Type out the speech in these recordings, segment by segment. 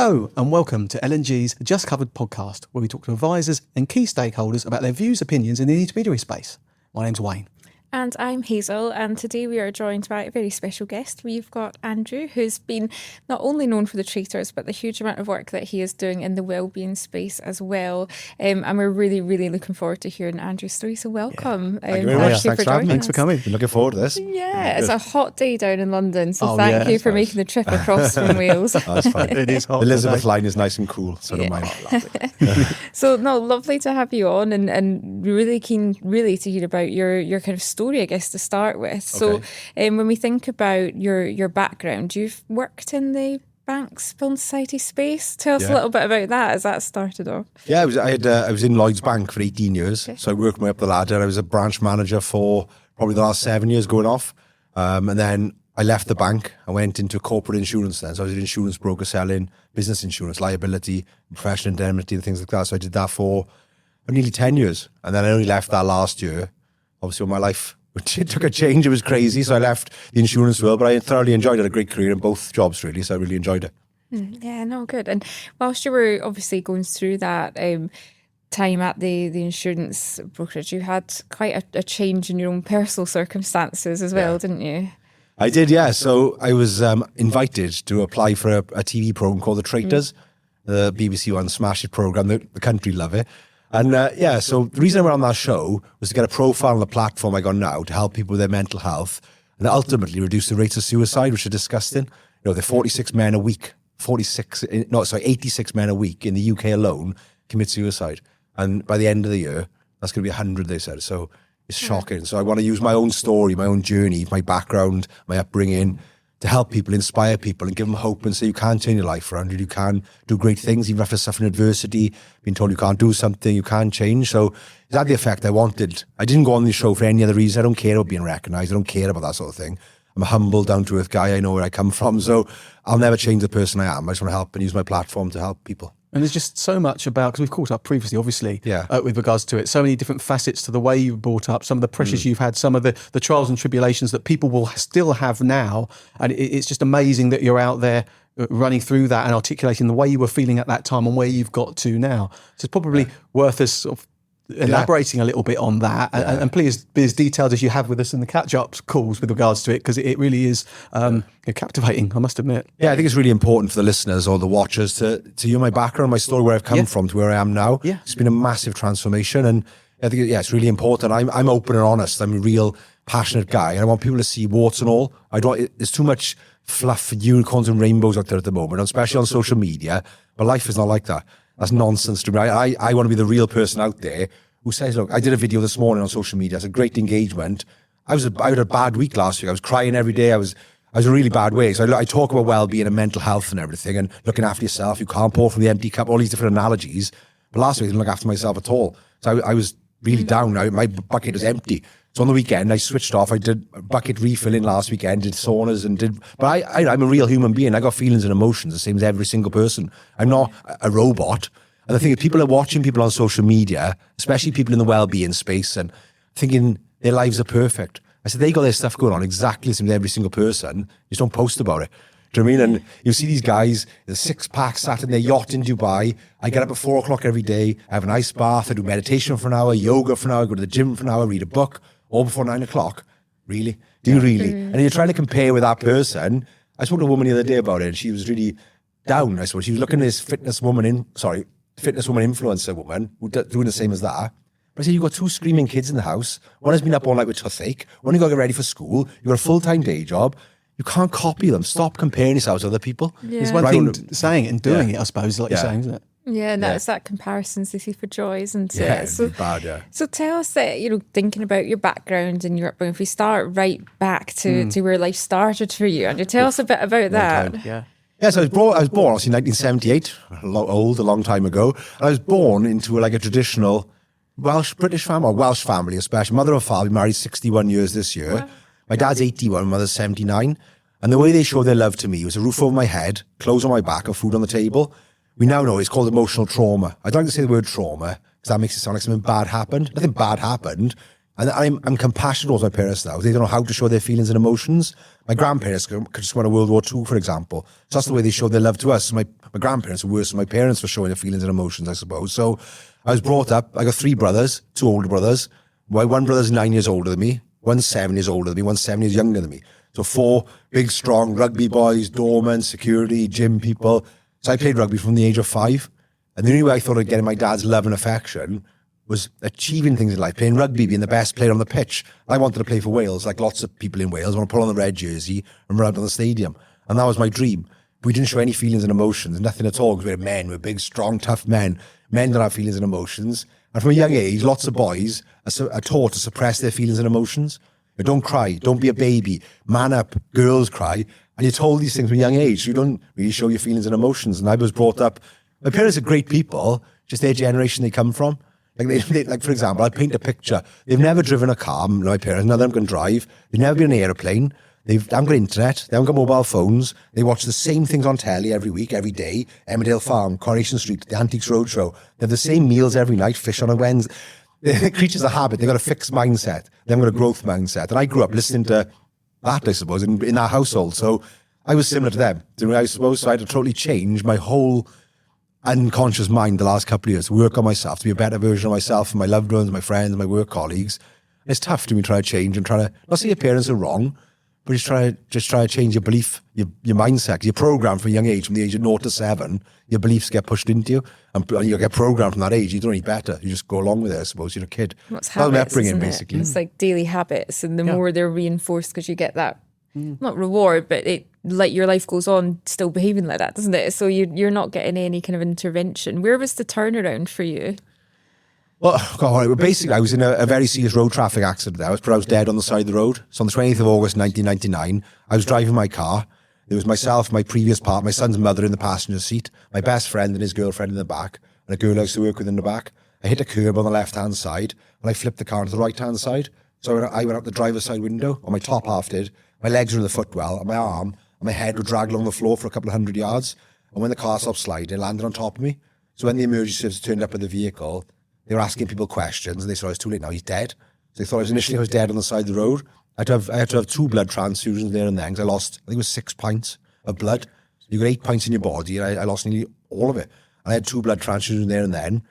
Hello and welcome to L&G's Just Covered podcast, where we talk to advisors and key stakeholders about their views, opinions in the intermediary space. My name's Wayne. And I'm Hazel, and today we are joined by a very special guest. We've got Andrew, who's been not only known for the Traitors, but the huge amount of work that he is doing in the wellbeing space as well. And we're really, really looking forward to hearing Andrew's story. So welcome. Thank you very much. Thanks for having me. Thanks for coming. Been looking forward to this. Yeah, it's a hot day down in London, so thank you for making the trip across from Wales. That's fine. It is hot. The Elizabeth line is nice and cool, so I don't mind. So no, lovely to have you on, and really keen really to hear about your kind of story, I guess, to start with. So when we think about your background, you've worked in the Banks Building Society space. Tell us a little bit about that as that started off. Yeah, I was in Lloyd's Bank for 18 years, so I worked my way up the ladder. I was a branch manager for probably the last 7 years going off, and then I left the bank. I went into corporate insurance then, so I was an insurance broker selling business insurance, liability, professional indemnity and things like that. So I did that for nearly 10 years, and then I only left that last year. Obviously, when my life took a change, it was crazy, so I left the insurance world, but I thoroughly enjoyed it. I had a great career in both jobs, really, so I really enjoyed it. Yeah, no, good. And whilst you were obviously going through that time at the insurance brokerage, you had quite a change in your own personal circumstances as well, didn't you? I did, yeah. So I was invited to apply for a TV program called The Traitors, the BBC One smash it program. The country love it. And so the reason I went on that show was to get a profile on the platform I got now to help people with their mental health and ultimately reduce the rates of suicide, which are disgusting. You know, there are 86 men a week, 86 men a week in the UK alone commit suicide. And by the end of the year, that's going to be 100, they said. So it's shocking. So I want to use my own story, my own journey, my background, my upbringing to help people, inspire people and give them hope and say you can turn your life around. You can do great things, even after suffering adversity, being told you can't do something, you can change. So it had the effect I wanted. I didn't go on the show for any other reason. I don't care about being recognised. I don't care about that sort of thing. I'm a humble, down-to-earth guy. I know where I come from. So I'll never change the person I am. I just want to help and use my platform to help people. And there's just so much about, because we've caught up previously, obviously, with regards to it, so many different facets to the way you were brought up, some of the pressures you've had, some of the trials and tribulations that people will still have now. And it's just amazing that you're out there running through that and articulating the way you were feeling at that time and where you've got to now. So it's probably worth us sort of elaborating a little bit on that, and please be as detailed as you have with us in the catch-up calls with regards to it, because it really is captivating, I must admit. Yeah, I think it's really important for the listeners or the watchers to hear my background, my story, where I've come from to where I am now. Yeah. It's been a massive transformation, and I think it's really important. I'm open and honest. I'm a real passionate guy, and I want people to see warts and all. There's too much fluff and unicorns and rainbows out there at the moment, especially on social media, but life is not like that. That's nonsense to me. I want to be the real person out there who says, look, I did a video this morning on social media. It's a great engagement. I had a bad week last week. I was crying every day. I was in a really bad way. So I talk about well-being and mental health and everything and looking after yourself. You can't pour from the empty cup, all these different analogies. But last week I didn't look after myself at all. So I was really down. My bucket was empty. So on the weekend, I switched off. I did a bucket refilling last weekend, did saunas but I'm a real human being. I got feelings and emotions, the same as every single person. I'm not a robot. And the thing is, people are watching people on social media, especially people in the well-being space, and thinking their lives are perfect. I said, they got their stuff going on exactly the same as every single person. Just don't post about it. Do you know what I mean? And you see these guys, the 6-pack sat in their yacht in Dubai. I get up at 4 o'clock every day. I have an ice bath. I do meditation for an hour, yoga for an hour, go to the gym for an hour, read a book. All before 9 o'clock. Really? Do you really? And you're trying to compare with that person. I spoke to a woman the other day about it, and she was really down, I suppose. She was looking at this fitness woman influencer woman who doing the same as that. But I said, you've got 2 screaming kids in the house. One has been up all night with toothache. One has got to get ready for school. You've got a full-time day job. You can't copy them. Stop comparing yourselves to other people. Yeah. There's one thing saying it and doing it, I suppose, like you're saying, isn't it? Yeah, and that's that comparison's the thief of joy, isn't it? Yeah, so bad, So tell us that, thinking about your background and your upbringing, if we start right back to where life started for you, and tell us a bit about that. Yeah, so I was born obviously in 1978, a long time ago. And I was born into a traditional British family, or Welsh family especially. Mother and father married 61 years this year. Wow. My dad's 81, my mother's 79. And the way they showed their love to me was a roof over my head, clothes on my back, and food on the table. We now know it's called emotional trauma. I don't like to say the word trauma because that makes it sound like something bad happened. Nothing bad happened. And I'm compassionate towards my parents now. They don't know how to show their feelings and emotions. My grandparents could just win a World War II, for example. So that's the way they showed their love to us. My grandparents were worse than my parents for showing their feelings and emotions, I suppose. So I was brought up, I got 3 brothers, 2 older brothers. My one brother's 9 years older than me, one's 7 years older than me, one's 7 years younger than me. So 4 big, strong rugby boys, doormen, security, gym people. So I played rugby from the age of 5. And the only way I thought of getting my dad's love and affection was achieving things in life, playing rugby, being the best player on the pitch. I wanted to play for Wales, like lots of people in Wales. I want to put on the red jersey and run out on the stadium. And that was my dream. But we didn't show any feelings and emotions, nothing at all, because we're men, we're big, strong, tough men. Men don't have feelings and emotions. And from a young age, lots of boys are taught to suppress their feelings and emotions. But don't cry, don't be a baby, man up, girls cry. And you're told these things from a young age. So you don't really show your feelings and emotions. And I was brought up, my parents are great people, just their generation they come from. Like for example, I paint a picture. They've never driven a car, my parents, none of them can drive. They've never been on an aeroplane. They haven't got internet. They haven't got mobile phones. They watch the same things on telly every week, every day. Emmerdale Farm, Coronation Street, the Antiques Roadshow. They have the same meals every night, fish on a Wednesday. They're creatures of habit. They've got a fixed mindset. They haven't got a growth mindset. And I grew up listening to that, I suppose, in that household. So I was similar to them, I suppose. So I had to totally change my whole unconscious mind the last couple of years to work on myself, to be a better version of myself and my loved ones, my friends, my work colleagues. It's tough to me try to change and try to, not say your parents are wrong, but just try to change your belief, your mindset. You're programmed from a young age, from the age of 0 to 7, your beliefs get pushed into you, and you get programmed from that age. You don't know any better. You just go along with it, I suppose. You're a kid. What's habits, upbringing, basically. It's like daily habits, and the more they're reinforced, because you get that, not reward, but it, like your life goes on still behaving like that, doesn't it? So you're not getting any kind of intervention. Where was the turnaround for you? Well, basically, I was in a very serious road traffic accident. I was dead on the side of the road. So on the 20th of August, 1999, I was driving my car. There was myself, my previous partner, my son's mother in the passenger seat, my best friend and his girlfriend in the back, and a girl I used to work with in the back. I hit a curb on the left-hand side, and I flipped the car onto the right-hand side. So I went out the driver's side window, or my top half did. My legs were in the footwell, and my arm and my head were dragged along the floor for a couple of 100 yards. And when the car stopped sliding, it landed on top of me. So when the emergency service turned up at the vehicle, they were asking people questions, and they said, "Oh, it's too late now, he's dead." So they thought I was dead on the side of the road. I had to have 2 blood transfusions there and then, because I lost, I think it was 6 pints of blood. You got 8 pints in your body, and I lost nearly all of it. And I had 2 blood transfusions there and then.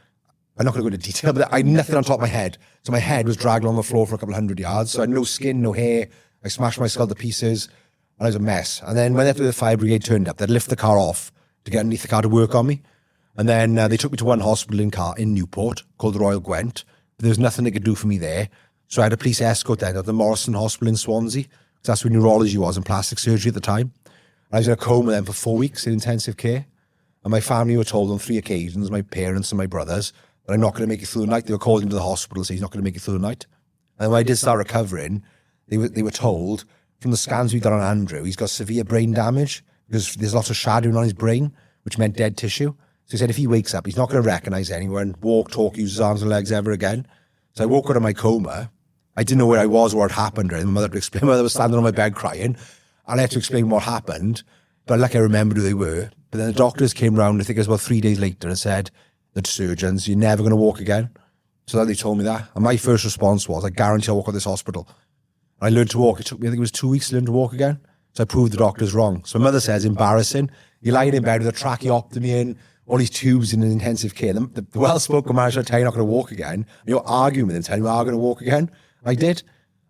I'm not going to go into detail, but I had nothing on top of my head. So my head was dragged along the floor for a couple of 100 yards. So I had no skin, no hair. I smashed my skull to pieces, and I was a mess. And then when the fire brigade turned up, they'd lift the car off to get underneath the car to work on me. And then they took me to one hospital in Newport called the Royal Gwent. But there was nothing they could do for me there. So I had a police escort then at the Morrison Hospital in Swansea. That's where neurology was and plastic surgery at the time. And I was in a coma then for 4 weeks in intensive care. And my family were told on 3 occasions, my parents and my brothers, that I'm not going to make it through the night. They were called into the hospital and said he's not going to make it through the night. And when I did start recovering, they were told from the scans we've done on Andrew, he's got severe brain damage because there's lots of shadowing on his brain, which meant dead tissue. So he said if he wakes up, he's not going to recognise anyone and walk, talk, use his arms and legs ever again. So I woke out of my coma. I didn't know where I was or what happened. My mother had to explain. My mother was standing on my bed crying, and I had to explain what happened. But like I remembered who they were. But then the doctors came round, I think it was about 3 days later, and said, the surgeons, you're never going to walk again. So then they told me that. And my first response was, I guarantee I'll walk out of this hospital. I learned to walk. It took me, I think it was 2 weeks to learn to walk again. So I proved the doctors wrong. So my mother says, embarrassing. You're lying in bed with a tracheotomy in, all these tubes in intensive care. The well-spoken manager will tell you you're not going to walk again. And you're arguing with him, telling you you are going to walk again. I did.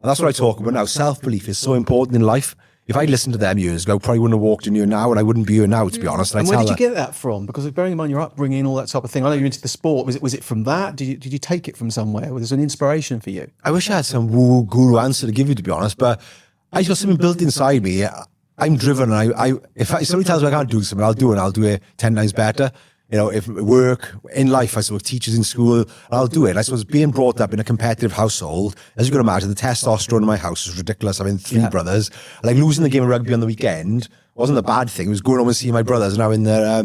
And that's what I talk about now. Self-belief is so important in life. If I'd listened to them years ago, I probably wouldn't have walked in here now, and I wouldn't be here now, to be honest. And where did you get that from? Because bearing in mind your upbringing, all that type of thing, I know you're into the sport. Was it from that? Did you take it from somewhere? Was there an inspiration for you? I wish I had some woo guru answer to give you, to be honest, but I got something built inside me. I'm driven, and if somebody tells me I can't do something, I'll do it, and I'll do it 10 times better. You know, if work, in life, I suppose, teachers in school, I'll do it. I suppose being brought up in a competitive household, as you can imagine, the testosterone in my house was ridiculous. I mean, 3 brothers. Like losing the game of rugby on the weekend wasn't a bad thing. It was going home and seeing my brothers now in their,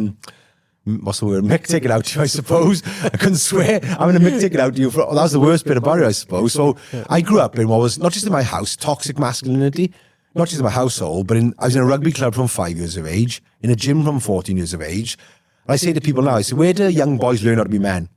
what's the word, mick taken out to you, I suppose. I couldn't swear. I'm going to mick taken out to you. That was the worst bit about it, I suppose. So I grew up in what was, not just in my house, toxic masculinity, not just in my household, but I was in a rugby club from 5 years of age, in a gym from 14 years of age. I say to people now, I say, where do young boys learn how to be men?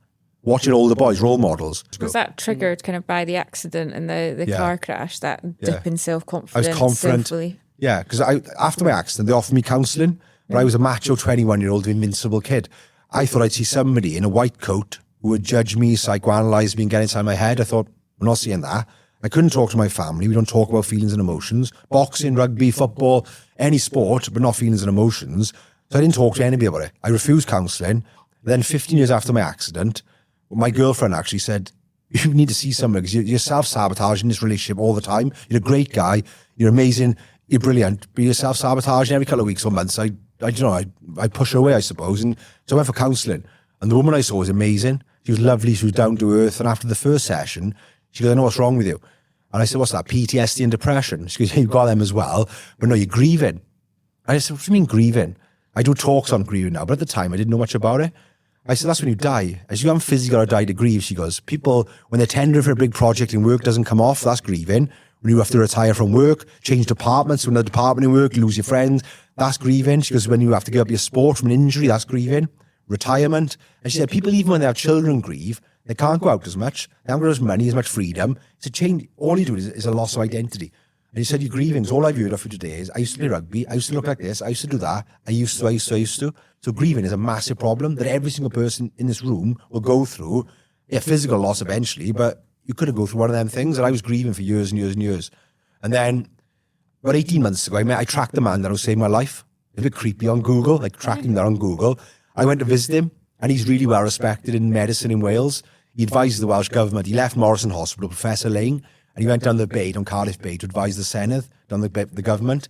watching older boys, role models. Was that triggered kind of by the accident and the car crash, that dip in self-confidence? I was confident. Self-belief? Yeah, because after my accident, they offered me counselling, but I was a macho 21-year-old invincible kid. I thought I'd see somebody in a white coat who would judge me, psychoanalyze me and get inside my head. I thought, I'm not seeing that. I couldn't talk to my family. We don't talk about feelings and emotions. Boxing, rugby, football, any sport, but not feelings and emotions. So I didn't talk to anybody about it. I refused counselling. Then 15 years after my accident, my girlfriend actually said, you need to see someone because you're self-sabotaging this relationship all the time. You're a great guy. You're amazing. You're brilliant. But you're self-sabotaging every couple of weeks or months. I push her away, I suppose. And so I went for counselling. And the woman I saw was amazing. She was lovely. She was down to earth. And after the first session, she goes, I know what's wrong with you. And I said, what's that? PTSD and depression. She goes, yeah, you've got them as well. But no, you're grieving. And I said, what do you mean grieving? I do talks on grieving now. But at the time, I didn't know much about it. I said, that's when you die. As you haven't physically got to die to grieve, she goes, people, when they're tendering for a big project and work doesn't come off, that's grieving. When you have to retire from work, change departments to another department in work, lose your friends, that's grieving. She goes, when you have to give up your sport from an injury, that's grieving. Retirement. And she said, people, even when they have children, grieve. They can't go out as much. They haven't got as money, as much freedom. It's a change. All you do is a loss of identity. And he said, you're grieving. So all I've heard of you today is, I used to play rugby. I used to look like this. I used to do that. I used to. So grieving is a massive problem that every single person in this room will go through. Yeah, physical loss eventually, but you could have go through one of them things. And I was grieving for years and years and years. And then about 18 months ago, I tracked the man that was saving my life. It's a bit creepy on Google, like tracking that on Google. I went to visit him, and he's really well respected in medicine in Wales. He advises the Welsh government. He left Morrison Hospital, Professor Lane, and he went down the Bay, down Cardiff Bay, to advise the Senedd, down the government.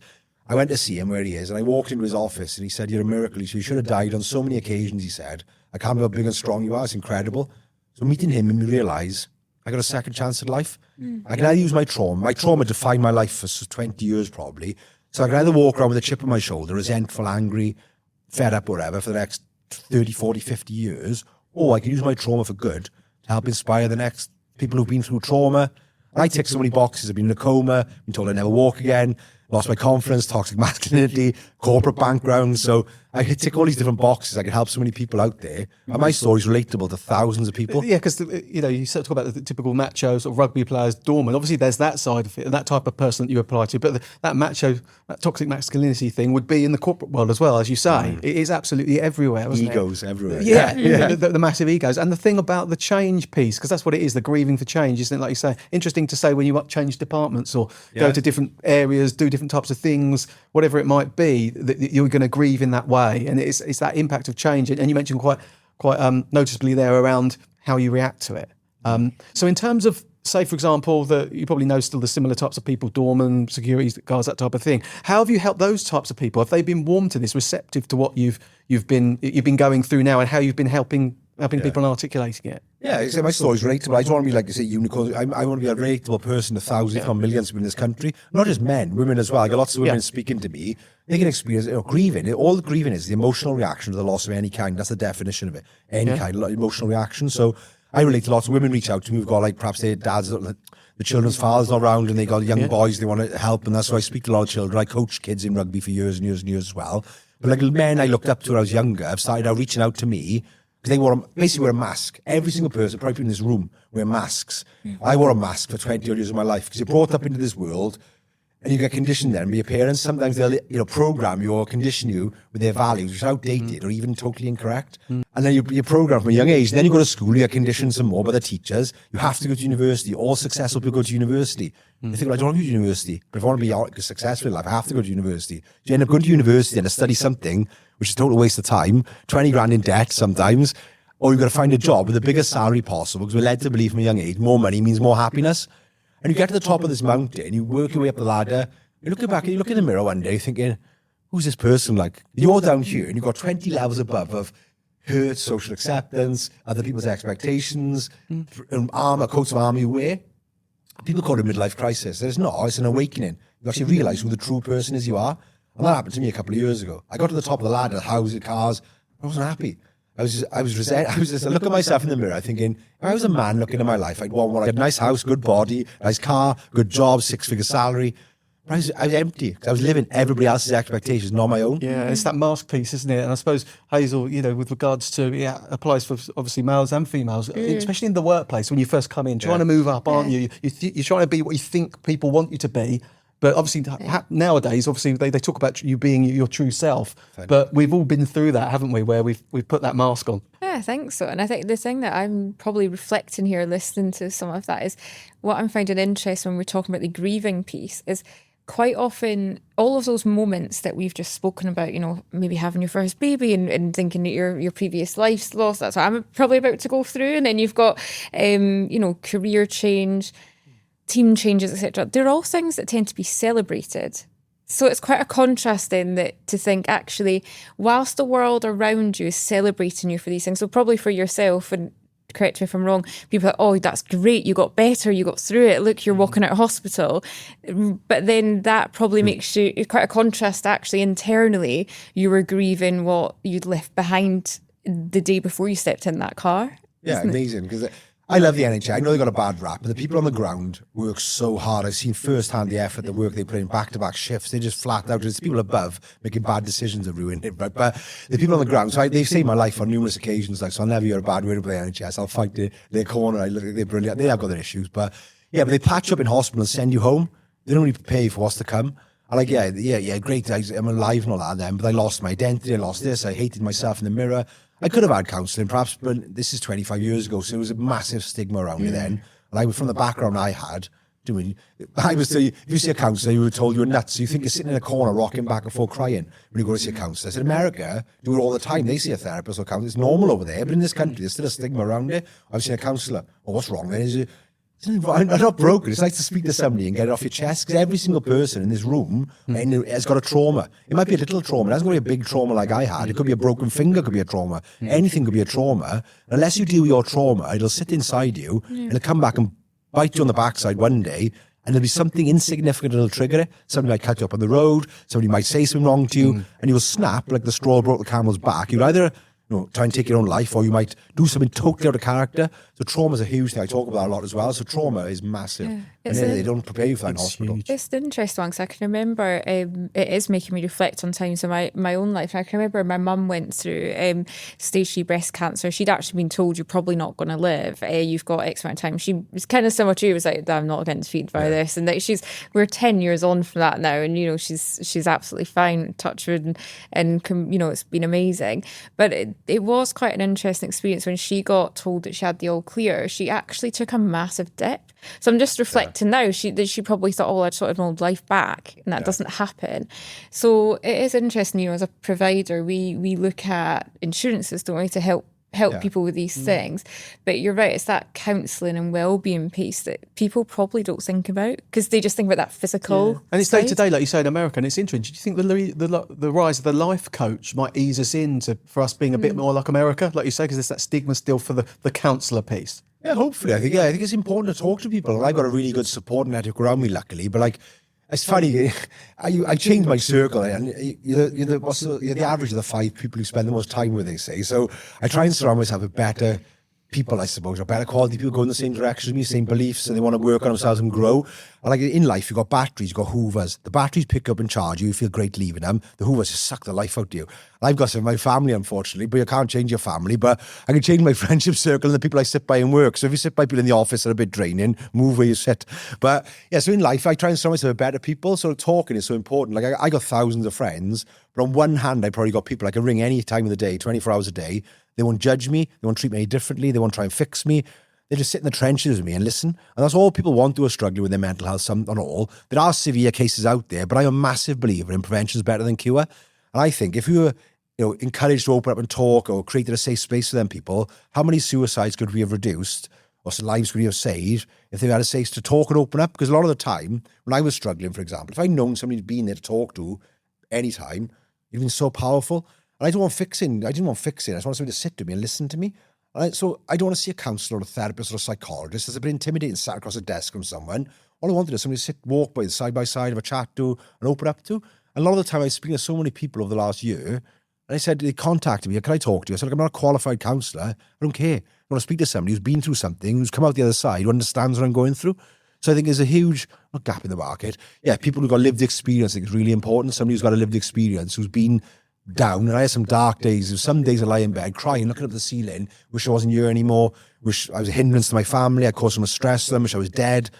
I went to see him where he is, and I walked into his office, and he said, you're a miracle. He said, you should have died on so many occasions, he said. I can't believe how big and strong you are. It's incredible. So meeting him made me realise I got a second chance at life. I can either use my trauma. My trauma defined my life for 20 years probably. So I can either walk around with a chip on my shoulder, resentful, angry, fed up, whatever, for the next 30, 40, 50 years, or I can use my trauma for good to help inspire the next people who've been through trauma. And I tick so many boxes. I've been in a coma, been told I'd never walk again, lost my confidence, toxic masculinity, corporate background. So I could tick all these different boxes. I could help so many people out there. And my story's relatable to thousands of people. Yeah, because, you talk about the typical macho sort of rugby players, dormant. Obviously, there's that side of it, and that type of person that you apply to. But that macho, that toxic masculinity thing would be in the corporate world as well, as you say. It is absolutely everywhere, isn't it? Egos everywhere. Yeah. The massive egos. And the thing about the change piece, because that's what it is, the grieving for change, isn't it? Like you say, interesting to say when you change departments or go to different areas, do different types of things, whatever it might be, that you're going to grieve in that way. And it's that impact of change. And you mentioned quite noticeably there around how you react to it. So in terms of, say, for example, you probably know still the similar types of people, doormen, security guards, that type of thing. How have you helped those types of people? Have they been warm to this, receptive to what you've been going through now, and how you've been helping people and articulating it? Yeah, my story's relatable. I don't want to be like, say, unicorn. I want to be a relatable person to thousands, if not millions of people in this country. Not just men, women as well. I got lots of women speaking to me. They can experience grieving. All the grieving is the emotional reaction to the loss of any kind. That's the definition of it. Any kind of emotional reaction. So I relate to lots of women reach out to me who've got, like, perhaps their dads, the children's father's not around, and they got young boys they want to help, and that's why I speak to a lot of children. I coach kids in rugby for years and years and years as well. But like men I looked up to when I was younger have started out reaching out to me because they basically wear a mask. Every single person, probably in this room, wear masks. I wore a mask for 20 odd years of my life because you're brought up into this world and you get conditioned then by your parents. Sometimes they'll program you or condition you with their values, which are outdated or even totally incorrect. And then you're programmed from a young age. Then you go to school, you get conditioned some more by the teachers. You have to go to university. All successful people go to university. You think, well, I don't want to go to university, but if I want to be successful in life, I have to go to university. So you end up going to university and to study something, which is a total waste of time, 20 grand in debt sometimes, or you've got to find a job with the biggest salary possible because we're led to believe from a young age more money means more happiness. And you get to the top of this mountain, you work your way up the ladder, you look back and you look in the mirror one day thinking, who's this person like? You're down here and you've got 20 levels above of hurt, social acceptance, other people's expectations, armor, coats of armor you wear. People call it a midlife crisis. It's not, it's an awakening. You actually realise who the true person is you are. And that happened to me a couple of years ago. I got to the top of the ladder, houses, cars, I wasn't happy. I was just look at myself in the mirror thinking, if I was a man looking at my life, I'd want one. I had a nice house, good body, nice car, good job, 6-figure salary. But I was empty because I was living everybody else's expectations, not my own. Yeah, it's that mask piece, isn't it? And I suppose, Hazel, with regards to, applies for obviously males and females, especially in the workplace when you first come in, trying to move up, aren't you? You're trying to be what you think people want you to be. But obviously nowadays, obviously they talk about you being your true self. But we've all been through that, haven't we? Where we've put that mask on. Yeah, I think so. And I think the thing that I'm probably reflecting here, listening to some of that, is what I'm finding interesting when we're talking about the grieving piece is quite often all of those moments that we've just spoken about, maybe having your first baby and thinking that your previous life's lost. That's what I'm probably about to go through. And then you've got, career change, team changes, etc. They're all things that tend to be celebrated. So it's quite a contrast then to think, actually, whilst the world around you is celebrating you for these things, so probably for yourself, and correct me if I'm wrong, people are like, oh, that's great, you got better, you got through it, look, you're walking out of hospital. But then that probably makes you quite a contrast, actually, internally. You were grieving what you'd left behind the day before you stepped in that car. Yeah, amazing, because I love the NHS. I know they got a bad rap, but the people on the ground work so hard. I've seen firsthand the effort, the work they put in back-to-back shifts. They just flat out. It's people above making bad decisions that ruin it. But the people on the ground, so they've saved my life on numerous occasions. So I'll never hear a bad word about the NHS. I'll fight their corner. I look, they're brilliant. They have got their issues, but they patch you up in hospital and send you home. They don't really prepare you for what's to come. I'm like, great. I'm alive and all that then, but I lost my identity. I lost this. I hated myself in the mirror. I could have had counselling perhaps, but this is 25 years ago, so there was a massive stigma around me then. And from the background I had, if you see a counsellor, you were told you were nuts. So you think you're sitting in a corner rocking back and forth crying when you go to see a counsellor. I said, America do it all the time. They see a therapist or counsellor. It's normal over there, but in this country, there's still a stigma around it. I've seen a counsellor. Oh, what's wrong then? I'm not broken. It's nice to speak to somebody and get it off your chest, because every single person in this room has got a trauma. It might be a little trauma. It hasn't got to be a big trauma like I had. It could be a broken finger, it could be a trauma. Anything could be a trauma. Unless you deal with your trauma, it'll sit inside you and it'll come back and bite you on the backside one day, and there'll be something insignificant that'll trigger it. Somebody might cut you up on the road, somebody might say something wrong to you, and you'll snap like the straw broke the camel's back. You'll either try and take your own life, or you might do something totally out of character. So trauma is a huge thing. I talk about that a lot as well. So trauma is massive. And they don't prepare you for that in hospital. Huge. It's an interesting one, because I can remember, it is making me reflect on times in my own life. I can remember my mum went through stage 3 breast cancer. She'd actually been told, you're probably not going to live. You've got X amount of time. She was kind of similar to you. It was like, I'm not getting defeated by this. And that we're 10 years on from that now. And, she's absolutely fine, touch wood, and it's been amazing. But it was quite an interesting experience when she got told that she had the all clear. She actually took a massive dip. So I'm just reflecting now, she probably thought, oh, I'd sort of old life back, and that doesn't happen. So it is interesting, as a provider, we look at insurances, don't we, to help people with these things. But you're right, it's that counselling and wellbeing piece that people probably don't think about, because they just think about that physical And it's day to day, like you say, in America, and it's interesting. Do you think the rise of the life coach might ease us into for us being a bit more like America, like you say, because there's that stigma still for the counsellor piece? Yeah, hopefully. I think it's important to talk to people. And I've got a really good support network around me, luckily. But it's funny. I changed my circle, and you're the average of the 5 people you spend the most time with, they say. So I try and surround myself with better people, I suppose, or better quality people go in the same direction as me, same beliefs, and they want to work on themselves and grow. And like in life, you've got batteries, you've got hoovers. The batteries pick up and charge you, you feel great leaving them. The hoovers just suck the life out of you. And I've got some of my family, unfortunately, but you can't change your family. But I can change my friendship circle and the people I sit by and work. So if you sit by people in the office that are a bit draining, move where you sit. But yeah, so in life, I try and surround myself with better people. So talking is so important. Like I got thousands of friends, but on one hand, I probably got people I can ring any time of the day, 24 hours a day. They won't judge me. They won't treat me any differently. They won't try and fix me. They just sit in the trenches with me and listen. And that's all people want who are struggling with their mental health, some not all. There are severe cases out there, but I'm a massive believer in prevention is better than cure. And I think if you were encouraged to open up and talk, or created a safe space for them people, how many suicides could we have reduced, or lives could we have saved if they had a space to talk and open up? Because a lot of the time, when I was struggling, for example, if I'd known somebody who'd been there to talk to anytime, it'd been so powerful. And I didn't want fixing. I just want somebody to sit with me and listen to me. So I don't want to see a counsellor or a therapist or a psychologist. It's a bit intimidating, sat across a desk from someone. All I wanted is somebody to walk by side, have a chat to, and open up to. And a lot of the time I was speaking to so many people over the last year, and I said, they contacted me, can I talk to you? I said, I'm not a qualified counsellor. I don't care. I want to speak to somebody who's been through something, who's come out the other side, who understands what I'm going through. So I think there's a huge gap in the market. Yeah, people who've got lived experience, I think it's really important. Somebody who's got a lived experience, who's been down, and I had some dark days. Some days I lie in bed crying, looking up at the ceiling, wish I wasn't here anymore, wish I was a hindrance to my family, I caused so much stress to them, wish I was dead.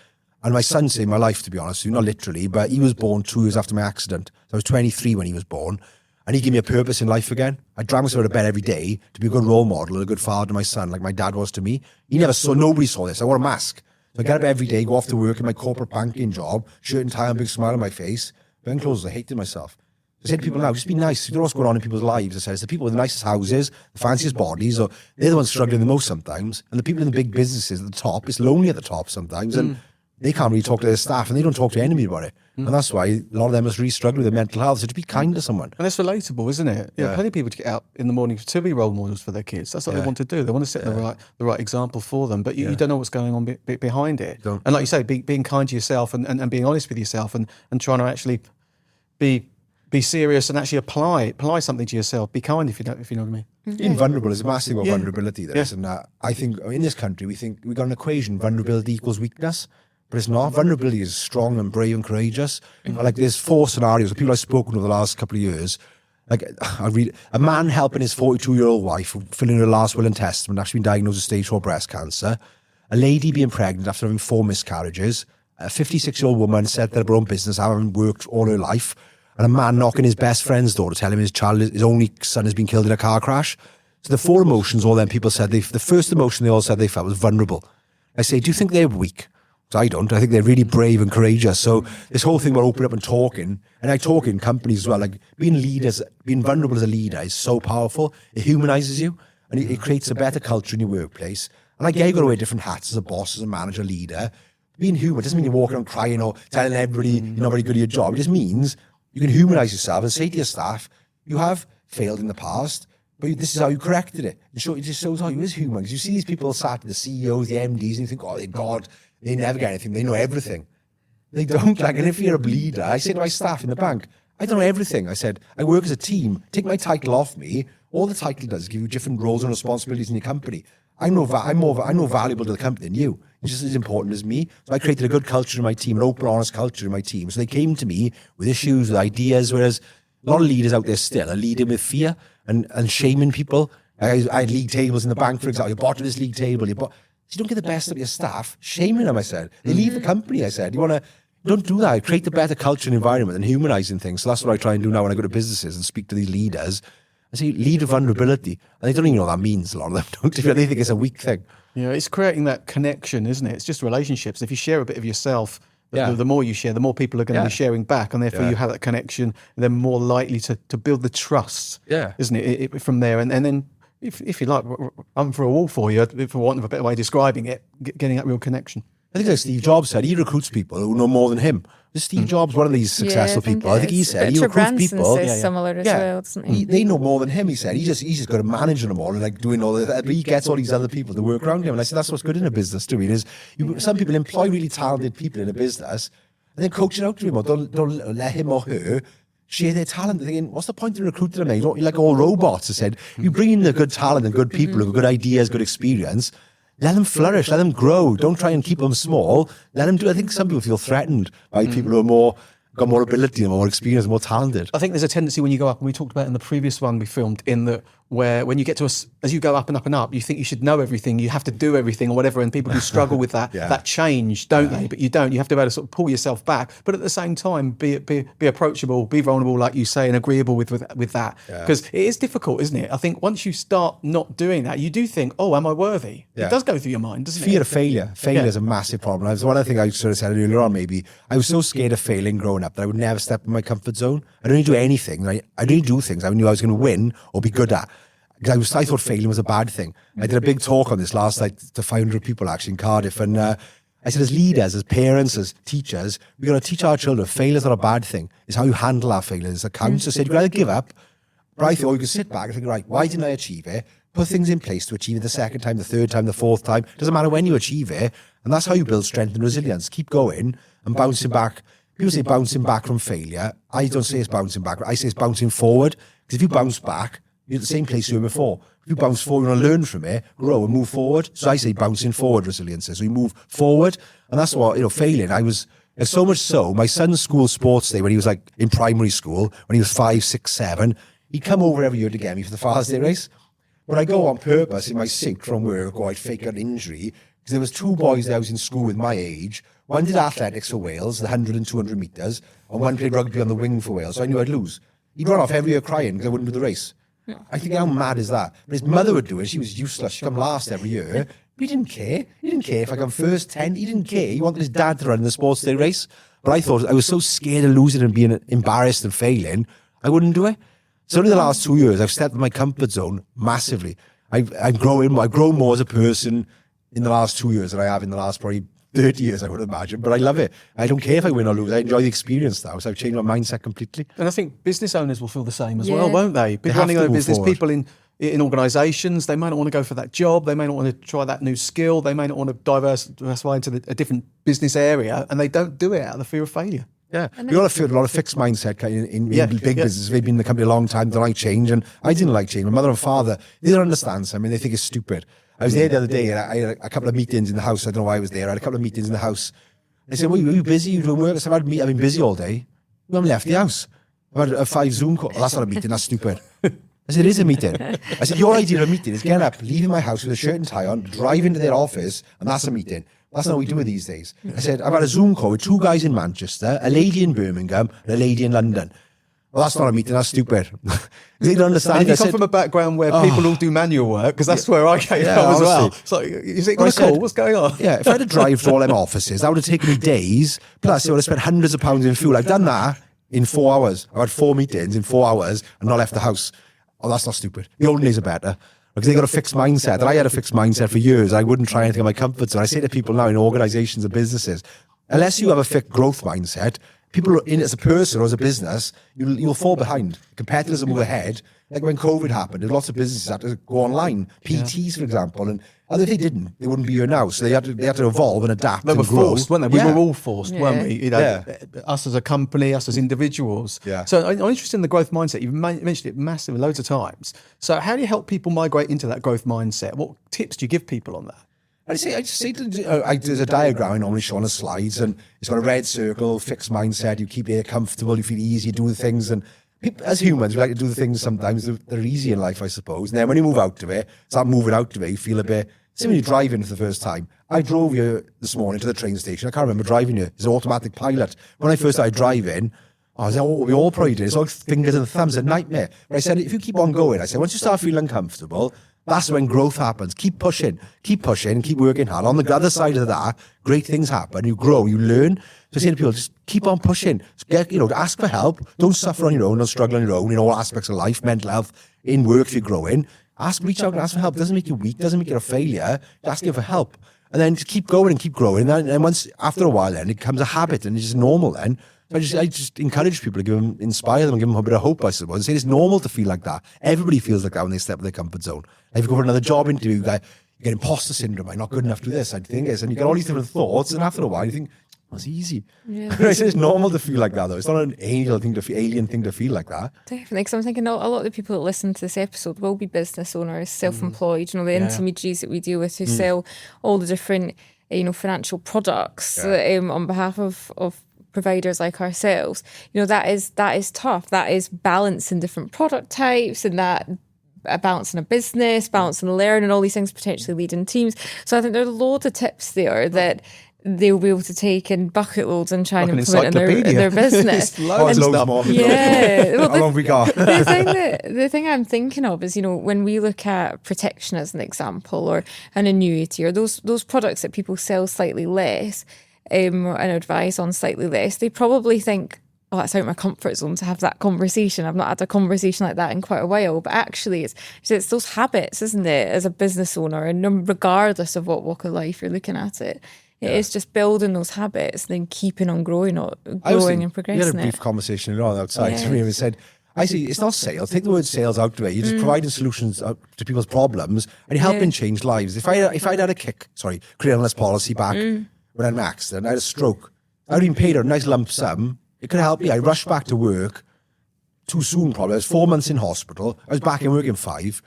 And my son saved my life, to be honest, not literally, but he was born 2 years after my accident. So I was 23 when he was born, and he gave me a purpose in life again. I dragged myself out of bed every day to be a good role model, a good father to my son, like my dad was to me. Nobody saw this. I wore a mask. So I get up every day, go off to work in my corporate banking job, shirt and tie and a big smile on my face. Wearing clothes, I hated myself. I said to people now, just be nice. You don't know what's going on in people's lives. I said, it's the people with the nicest houses, the fanciest bodies, or they're the ones struggling the most sometimes. And the people in the big businesses at the top, it's lonely at the top sometimes. And they can't really talk to their staff, and they don't talk to anybody about it. And that's why a lot of them must really struggle with their mental health. So to be kind to someone. And it's relatable, isn't it? Yeah. Plenty of people to get out in the morning to be role models for their kids. That's what they want to do. They want to set the right example for them. But you don't know what's going on behind it. And like you say, being kind to yourself and being honest with yourself and trying to actually be serious and actually apply something to yourself. Be kind if you know what I mean. Being vulnerable is a massive vulnerability there. And I think in this country we think we've got an equation: vulnerability equals weakness. But it's not. Vulnerability is strong and brave and courageous. Like there's 4 scenarios of people I've spoken to over the last couple of years. Like I read a man helping his 42-year-old wife filling her last will and testament, actually been diagnosed with stage 4 breast cancer. A lady being pregnant after having 4 miscarriages. A 56-year-old woman set up her own business, having worked all her life. And a man knocking his best friend's door to tell him his only son has been killed in a car crash. So the 4 emotions, all them people said, the first emotion they all said they felt was vulnerable. I say, do you think they're weak? I don't. I think they're really brave and courageous. So this whole thing about opening up and talking, and I talk in companies as well, like being vulnerable as a leader is so powerful. It humanizes you, and it creates a better culture in your workplace. And like, you've got to wear different hats as a boss, as a manager, leader. Being human doesn't mean you're walking around crying or telling everybody you're not very good at your job. It just means you can humanize yourself and say to your staff, you have failed in the past, but this is how you corrected it. It just shows how you is human. Because you see these people sat, the CEOs, the MDs, and you think, oh, they're God. They never get anything. They know everything. They don't. Like, and if you're a leader, I say to my staff in the bank, I don't know everything. I said, I work as a team. Take my title off me. All the title does is give you different roles and responsibilities in your company. I'm more valuable to the company than you. You're just as important as me. So I created a good culture in my team, an open, honest culture in my team. So they came to me with issues, with ideas, whereas a lot of leaders out there still are leading with fear and shaming people. I had league tables in the bank, for example. You're bottom of this league table. You don't get the best of your staff, shaming them, I said. They leave the company, I said. Don't do that. Create a better culture and environment and humanizing things. So that's what I try and do now when I go to businesses and speak to these leaders. I say, lead with vulnerability. And they don't even know what that means, a lot of them don't. They think it's a weak thing. Yeah, it's creating that connection, isn't it? It's just relationships. If you share a bit of yourself, the more you share, the more people are going to be sharing back. And therefore you have that connection. They're more likely to build the trust, isn't it, from there. And then, if you like, I'm for a wall for you, for want of a better way of describing it, getting that real connection. I think like Steve Jobs said, he recruits people who know more than him. Steve Jobs, one of these successful people, I think he said he recruits people. Similar as well, doesn't he? They know more than him, he said. He's just got to manage them all and like doing all that. But he gets all these other people to work around him. And I said, that's what's good in a business too. Some people employ really talented people in a business and then coach it out to him, or don't let him or her share their talent. They're thinking, what's the point of recruiting them now? You're like all robots. I said, you bring in the good talent and good people who have good ideas, good experience. Let them flourish. Let them grow. Don't try and keep them small. Let them do. I think some people feel threatened by people who are got more ability and more experience, more talented. I think there's a tendency when you go up, and we talked about it in the previous one we filmed, in that where when you get to as you go up and up and up, you think you should know everything, you have to do everything or whatever, and people do struggle with that that change, don't they? But you don't. You have to be able to sort of pull yourself back, but at the same time, be approachable, be vulnerable, like you say, and agreeable with that. Because it is difficult, isn't it? I think once you start not doing that, you do think, oh, am I worthy? It does go through your mind, doesn't it? Fear of failure. Failure is a massive problem. That's one of the things I sort of said earlier on, maybe. I was so scared of failing growing up that I would never step in my comfort zone. I'd only do anything. I'd only do things I knew I was going to win or be good at. Because I thought failing was a bad thing. I did a big talk on this last night to 500 people actually in Cardiff. And I said, as leaders, as parents, as teachers, we've got to teach our children failure's not a bad thing. It's how you handle our failures. It counts. I said, you've got to give up. But I thought you could sit back and think, right, why didn't I achieve it? Put things in place to achieve it the second time, the third time, the fourth time. Doesn't matter when you achieve it. And that's how you build strength and resilience. Keep going and bouncing back. People say bouncing back from failure. I don't say it's bouncing back. I say it's bouncing forward. Because if you bounce back, you're at the same place you were before. If you bounce forward, you want to learn from it, grow and move forward. So I say bouncing forward resilience. So you move forward. And that's what, failing. I was, and so much so, my son's school sports day, when he was like in primary school, when he was 5, 6, 7, he'd come over every year to get me for the Father's Day race. But I go on purpose in my sink from work, or I'd fake an injury, because there was 2 boys that I was in school with my age. One did athletics for Wales, the 100 and 200 metres, and one played rugby on the wing for Wales, so I knew I'd lose. He'd run off every year crying because I wouldn't do the race. I think, how mad is that? But his mother would do it. She was useless. She'd come last every year. But he didn't care. He didn't care if I come first 10. He didn't care. He wanted his dad to run the sports day race. But I thought, I was so scared of losing and being embarrassed and failing, I wouldn't do it. So only the last 2 years, I've stepped in my comfort zone massively. I've grown more as a person in the last 2 years than I have in the last probably 30 years, I would imagine. But I love it. I don't care if I win or lose. I enjoy the experience now. So I've changed my mindset completely. And I think business owners will feel the same as well, won't they? People running their business, people in organisations, they may not want to go for that job. They may not want to try that new skill. They may not want to diversify into a different business area. And they don't do it out of the fear of failure. Yeah, we all have a lot of fixed mindset in big business. They've been in the company a long time, they don't like change, and I didn't like change. My mother and father, they don't understand something, they think it's stupid. I was there the other day, and I had a couple of meetings in the house. I don't know why I was there. I had a couple of meetings in the house. They said, well, are you busy? You doing work? I said, I've been busy all day. I haven't left the house. I've had 5 Zoom calls. Well, that's not a meeting, that's stupid. I said, it is a meeting. I said, your idea of a meeting is getting up, leaving my house with a shirt and tie on, driving to their office, and that's a meeting. That's not what we do it these days. I said, I've had a Zoom call with 2 guys in Manchester, a lady in Birmingham, and a lady in London. Well, that's not a meeting, that's stupid. They don't understand. And you come from a background where people all do manual work, because that's where I came from as well. So, is it got a call? What's going on? Yeah, if I had to drive to all them offices, that would have taken me days. Plus, I would have spent hundreds of pounds in fuel. I've done that in 4 hours. I've had 4 meetings in 4 hours and not left the house. Oh, that's not stupid. The olden days are better. Because they got a fixed mindset. And I had a fixed mindset for years. I wouldn't try anything in my comfort zone. I say to people now in organizations and businesses, unless you have a fixed growth mindset, people in it as a person or as a business, you'll fall behind. Competitors will move ahead. Like when COVID happened, lots of businesses had to go online. PTs, for example, and if they didn't, they wouldn't be here now. So they had to evolve and adapt. They were forced, weren't they? We were all forced, weren't we? Us as a company, us as individuals. Yeah. So I'm interested in the growth mindset. You've mentioned it massively loads of times. So how do you help people migrate into that growth mindset? What tips do you give people on that? There's a diagram I normally show on the slides, and it's got a red circle, fixed mindset. You keep it comfortable, you feel easy, you do the things, and people, as humans, we like to do the things sometimes that are easy in life, I suppose. And then when you move out of it, start moving out of it, you feel a bit. See, when you're driving for the first time, I drove here this morning to the train station. I can't remember driving here. It's an automatic pilot. When I first started driving, we all probably did. It's all fingers and thumbs, a nightmare. But I said, if you keep on going, I said, once you start feeling uncomfortable, that's when growth happens. Keep pushing, keep working hard. On the other side of that, great things happen. You grow, you learn. So I say to people, just keep on pushing. Ask for help. Don't suffer on your own, don't struggle on your own in all aspects of life, mental health, in work if you're growing. Reach out and ask for help. It doesn't make you weak, doesn't make you a failure. Just ask for help. And then just keep going and keep growing. And once, after a while, then it becomes a habit and it's just normal then. So I just encourage people to inspire them and give them a bit of hope, I suppose. And say it's normal to feel like that. Everybody feels like that when they step in their comfort zone. Like if you go for another job interview, you get imposter syndrome. I'm not good enough to do this, I think. And you get all these different thoughts, and after a while you think, it's easy. Yeah. I say it's normal to feel like that, though. It's not an alien thing to feel like that. Definitely, because I'm thinking a lot of the people that listen to this episode will be business owners, self-employed, the intermediaries that we deal with who sell all the different, financial products on behalf of providers like ourselves. That is tough. That is balancing different product types, and that balancing a business, balancing a learning, all these things potentially leading teams. So I think there are loads of tips there that they'll be able to take in bucket loads and try and implement in their business. Loads more. Yeah. Well, how long we got? The thing I'm thinking of is, when we look at protection as an example, or an annuity, or those products that people sell slightly less, and advise on slightly less, they probably think, oh, that's out of my comfort zone to have that conversation. I've not had a conversation like that in quite a while. But actually, it's those habits, isn't it, as a business owner, and regardless of what walk of life you're looking at it. It's just building those habits, then keeping on growing and progressing. We had a brief conversation outside to me and said, I see, it's not sales. Take the word sales out of it. You're just providing solutions to people's problems, and you're helping change lives. If I'd had a critical illness policy back when I had an accident, I had a stroke, I'd been paid a nice lump sum. It could help me. I rushed back to work too soon, probably. I was 4 months in hospital. I was back in work in 5.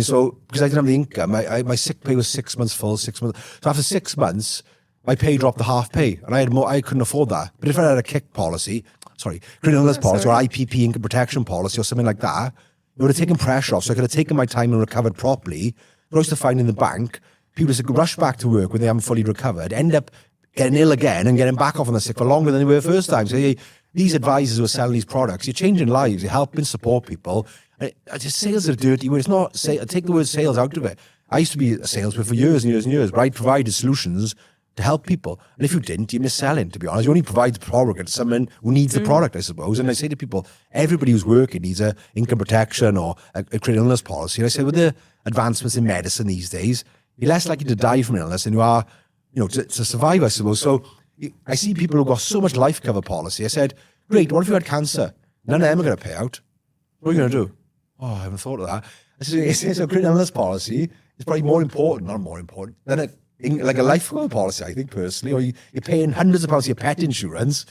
So because I didn't have the income, my sick pay was 6 months full, 6 months. So after 6 months, my pay dropped to half pay, and I couldn't afford that. But if I had a critical illness policy or IPP, income protection policy, or something like that, it would have taken pressure off. So I could have taken my time and recovered properly. But I used to find in the bank, people just rush back to work when they haven't fully recovered, end up getting ill again and getting back off on the sick for longer than they were the first time. So these advisors who are selling these products, you're changing lives, you're helping support people. Just sales are a dirty word. It's not, take the word sales out of it. I used to be a salesman for years and years and years, but I provided solutions to help people. And if you didn't, you miss selling, to be honest. You only provide the product to someone who needs the product, I suppose. And I say to people, everybody who's working needs a income protection or a critical illness policy. And I say, with the advancements in medicine these days, you're less likely to die from illness than you are, to survive, I suppose. So I see people who've got so much life cover policy. I said, great, what if you had cancer? None of them are going to pay out. What are you going to do? Oh, I haven't thought of that. I said, it's a critical illness policy. It's probably not more important than a life cover policy, I think, personally. Or you're paying hundreds of pounds for your pet insurance.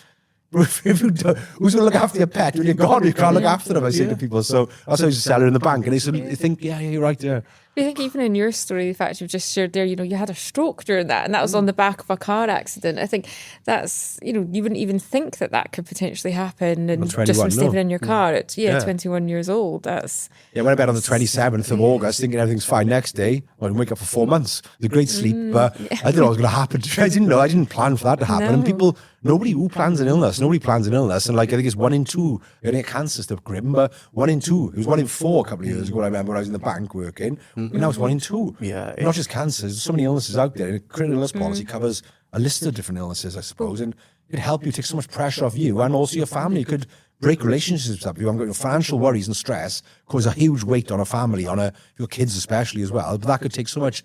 If you do, who's going to look after your pet when you're gone? You can't look after them, I say to people. So that's how I used to sell it in the bank. And they think, yeah, you're right, yeah. I think even in your story, the fact you've just shared there, you had a stroke during that, and that was on the back of a car accident. I think that's, you wouldn't even think that could potentially happen, and just from stepping in your car at 21 years old. That's I went to bed on the 27th of August thinking everything's fine. Next day, I didn't wake up for 4 months. The great sleep, but I didn't know what was going to happen. I didn't know. I didn't plan for that to happen. And people, nobody plans an illness. And I think it's 1 in 2. Getting a cancer stuff grim, but 1 in 2. It was 1 in 4 a couple of years ago. I remember when I was in the bank working. And now it's 1 in 2. Yeah, not just cancer. There's so many illnesses out there. And a critical illness policy covers a list of different illnesses, I suppose, and it could help you take so much pressure off you and also your family. It could break relationships up. You haven't got your financial worries and stress cause a huge weight on a family, your kids especially as well. But that could take so much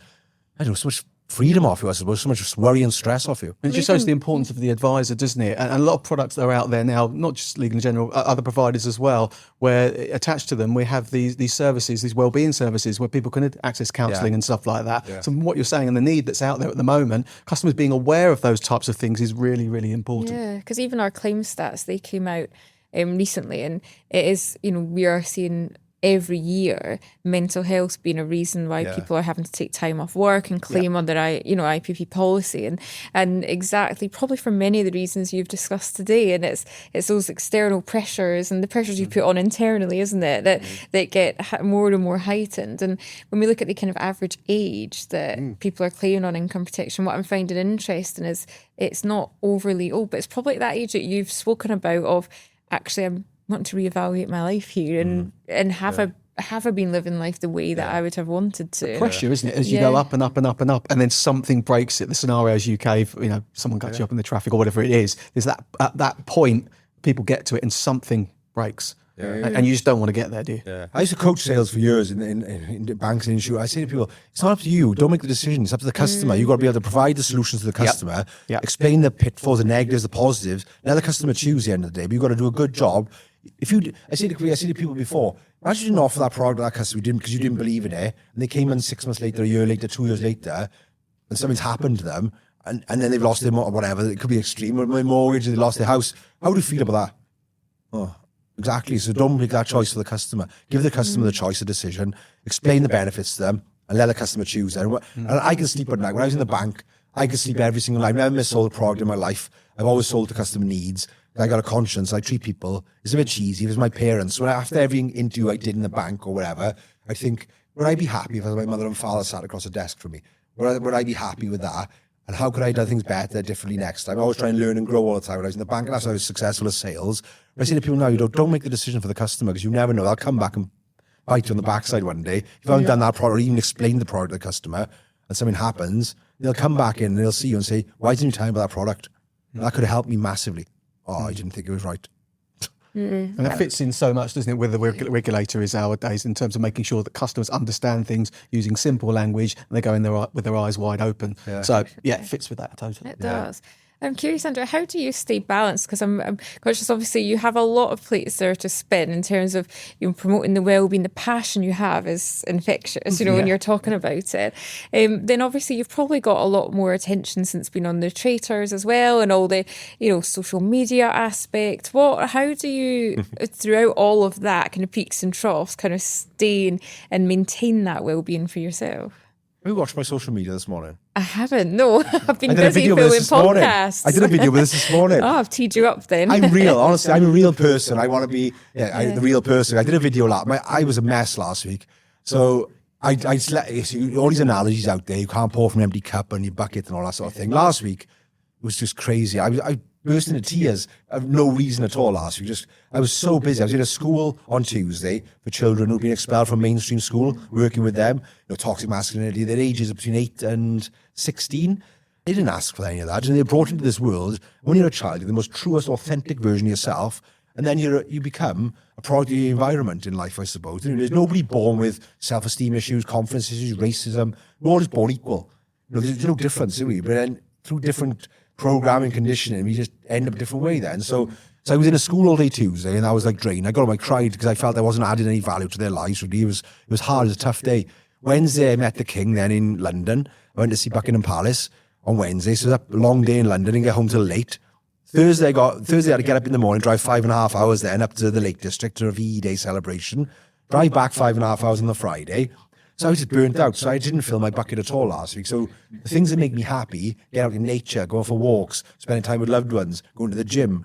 freedom off you, I suppose, so much worry and stress off you. And it just shows the importance of the advisor, doesn't it? And a lot of products that are out there now, not just Legal & General, other providers as well, where attached to them we have these services, these wellbeing services where people can access counselling and stuff like that. Yeah. So from what you're saying and the need that's out there at the moment, customers being aware of those types of things is really, really important. Yeah, because even our claim stats, they came out recently, and it is, we are seeing every year mental health being a reason why people are having to take time off work and claim on their IPP policy, and exactly probably for many of the reasons you've discussed today. And it's those external pressures and the pressures you put on internally, isn't it, that get more and more heightened. And when we look at the kind of average age that people are claiming on income protection, what I'm finding interesting is it's not overly old, but it's probably at that age that you've spoken about of, actually, I'm want to reevaluate my life here and have I been living life the way that I would have wanted to. The pressure, isn't it? As you go up and up and up and up, and then something breaks it. The scenarios you gave, someone cuts you up in the traffic or whatever it is. There's that at that point people get to it and something breaks. And you just don't want to get there, do you? Yeah. I used to coach sales for years in banks and insurance. I say to people, it's not up to you. Don't make the decision. It's up to the customer. You've got to be able to provide the solutions to the customer, explain the pitfalls, the negatives, the positives. Let the customer choose at the end of the day. But you've got to do a good job. I say to people before, imagine you didn't offer that product to that customer because you didn't believe in it, and they came in 6 months later, a year later, 2 years later, and something's happened to them, and then they've lost their whatever. It could be extreme, or my mortgage, they lost their house. How do you feel about that? Oh, exactly. So don't make that choice for the customer. Give the customer the choice, the decision. Explain the benefits to them, and let the customer choose. And I can sleep at night. When I was in the bank, I could sleep every single night. I've never missold a product in my life. I've always sold to customer needs. I got a conscience. I treat people. It's a bit cheesy. It was my parents. After every interview I did in the bank or whatever, I think, would I be happy if my mother and father sat across a desk from me? Would I be happy with that? And how could I do things better, differently next time? I always try and learn and grow all the time. When I was in the bank, and that's why I was successful at sales. But I say to people now, don't make the decision for the customer, because you never know. They'll come back and bite you on the backside one day. If you haven't done that product or even explained the product to the customer and something happens, they'll come back in and they'll see you and say, why didn't you tell me about that product? And that could have helped me massively. Oh, I didn't think it was right. And that fits in so much, doesn't it, with the regulator is nowadays in terms of making sure that customers understand things using simple language and they go in there with their eyes wide open. Yeah. So, it fits with that totally. It does. I'm curious, Andrew, how do you stay balanced? Because I'm conscious, obviously, you have a lot of plates there to spin in terms of promoting the well-being. The passion you have is infectious, when you're talking about it. Then obviously you've probably got a lot more attention since being on the Traitors as well, and all the, social media aspect. How do you, throughout all of that kind of peaks and troughs, kind of stay and maintain that well-being for yourself? Have you watched my social media this morning? I haven't. No, I've been I did a busy video filming with this morning. podcasts. I did a video with this morning. Oh, I've teed you up then. I'm real. Honestly, I'm a real person. I want to be the real person. I did a video I was a mess last week. So I slept, all these analogies out there. You can't pour from an empty cup and your bucket and all that sort of thing. Last week, it was just crazy. I burst into tears of no reason at all last week. I was so busy. I was in a school on Tuesday for children who'd been expelled from mainstream school, working with them, toxic masculinity. Their ages are between 8 and 16. They didn't ask for any of that. And they're brought into this world. When you're a child, you're the most truest, authentic version of yourself. And then you become a product of your environment in life, I suppose. There's nobody born with self-esteem issues, confidence issues, racism. We're all just born equal. There's no difference, do we? But then through different programming, conditioning, we just end up a different way then. So I was in a school all day Tuesday and I was like drained. I got home, I cried because I felt I wasn't adding any value to their lives. Really, it was hard. It was a tough day. Wednesday, I met the King then in London. I went to see Buckingham Palace on Wednesday. So it was a long day in London and get home till late. Thursday, I had to get up in the morning, drive 5.5 hours then up to the Lake District to a VE Day celebration. Drive back 5.5 hours on the Friday. So I was just burnt out. So I didn't fill my bucket at all last week. So the things that make me happy, get out in nature, going for walks, spending time with loved ones, going to the gym,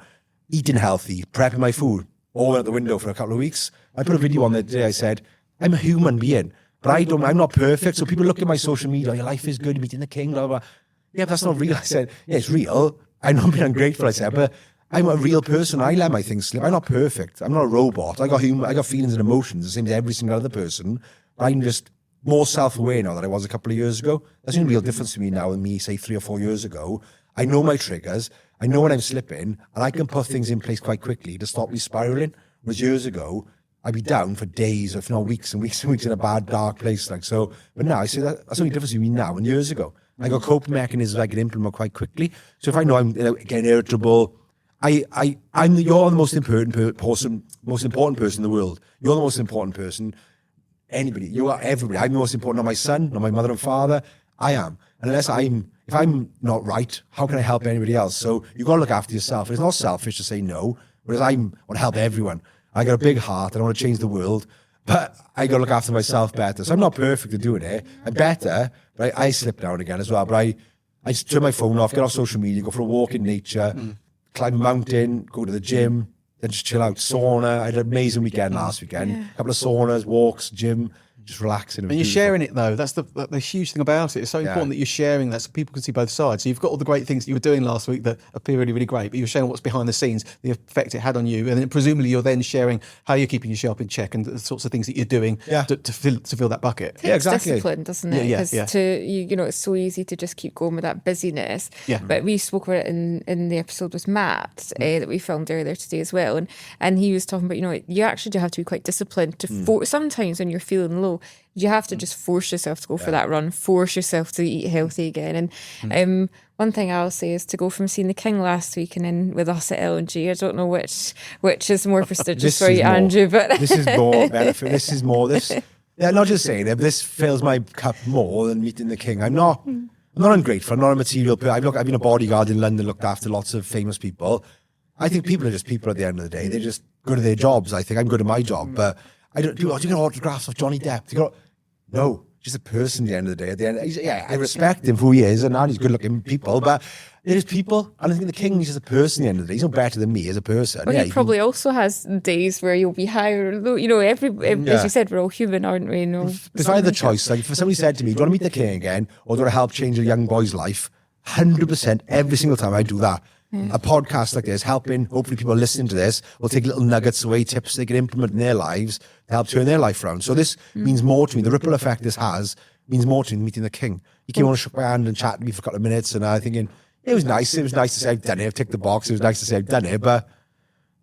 eating healthy, prepping my food, all went out the window for a couple of weeks. I put a video on the day. I said, I'm a human being, but I'm not perfect. So people look at my social media, your life is good, you're meeting the King, blah, blah, blah. Yeah, but that's not real. I said, yeah, it's real. I'm not being ungrateful, I said, but I'm a real person. I let my things slip. I'm not perfect. I'm not a robot. I got feelings and emotions, the same as every single other person. But I'm just more self-aware now than I was a couple of years ago. That's the real difference to me now than me, say, 3 or 4 years ago. I know my triggers. I know when I'm slipping, and I can put things in place quite quickly to stop me spiraling. Whereas years ago, I'd be down for days, if not weeks and weeks and weeks in a bad, dark place. But now I say that's the only difference between me now and years ago. I got coping mechanisms I can implement quite quickly. So if I know I'm getting irritable, you're the most important person in the world. You're the most important person. Anybody, you are everybody. I'm the most important, not my son, not my mother and father. I am. And if I'm not right, how can I help anybody else? So you've got to look after yourself. It's not selfish to say no, whereas I want to help everyone. I got a big heart and I want to change the world, but I got to look after myself better. So I'm not perfect at doing it. I'm better, but I slip down again as well. But I just turn my phone off, get off social media, go for a walk in nature, climb a mountain, go to the gym, then just chill out. Sauna. I had an amazing weekend last weekend. A couple of saunas, walks, gym, just relaxing. And you're sharing it though. That's the huge thing about it. It's so important that you're sharing that so people can see both sides. So you've got all the great things that you were doing last week that appear really, really great, but you're sharing what's behind the scenes, the effect it had on you, and then presumably you're then sharing how you're keeping yourself in check and the sorts of things that you're doing to fill that bucket. It takes discipline, doesn't it? Yeah. Because it's so easy to just keep going with that busyness. Yeah. But we spoke about it in the episode with Matt that we filmed earlier today as well, and he was talking about you actually do have to be quite disciplined to sometimes when you're feeling low. You have to just force yourself to go for that run, force yourself to eat healthy again. And one thing I'll say is to go from seeing the King last week and then with us at LNG, I don't know which is more prestigious for you, Andrew, but this is more benefit. Not just saying it, this fills my cup more than meeting the King. I'm not ungrateful. I'm not a material person. I've been a bodyguard in London, looked after lots of famous people. I think people are just people at the end of the day. They're just good at their jobs. I think I'm good at my job, but I don't. Do you get autographs of Johnny Depp? No, just a person at the end of the day. At the end, I respect him for who he is, and he's good-looking people. But there's people, and I think the King is just a person at the end of the day. He's no better than me as a person. Well, he probably also has days where you'll be higher. As you said, we're all human, aren't we? If I had the choice, like if somebody said to me, "Do you want to meet the King again, or do you want to help change a young boy's life?" 100%, every single time I do that. A podcast like this, helping, hopefully people listening to this will take little nuggets away, tips they can implement in their lives to help turn their life around. So this means more to me. The ripple effect this has means more to me than meeting the King. He came on and shook my hand and chatted to me for a couple of minutes, and I'm thinking, it was nice. It was nice to say I've done it. I've ticked the box. It was nice to say I've done it, but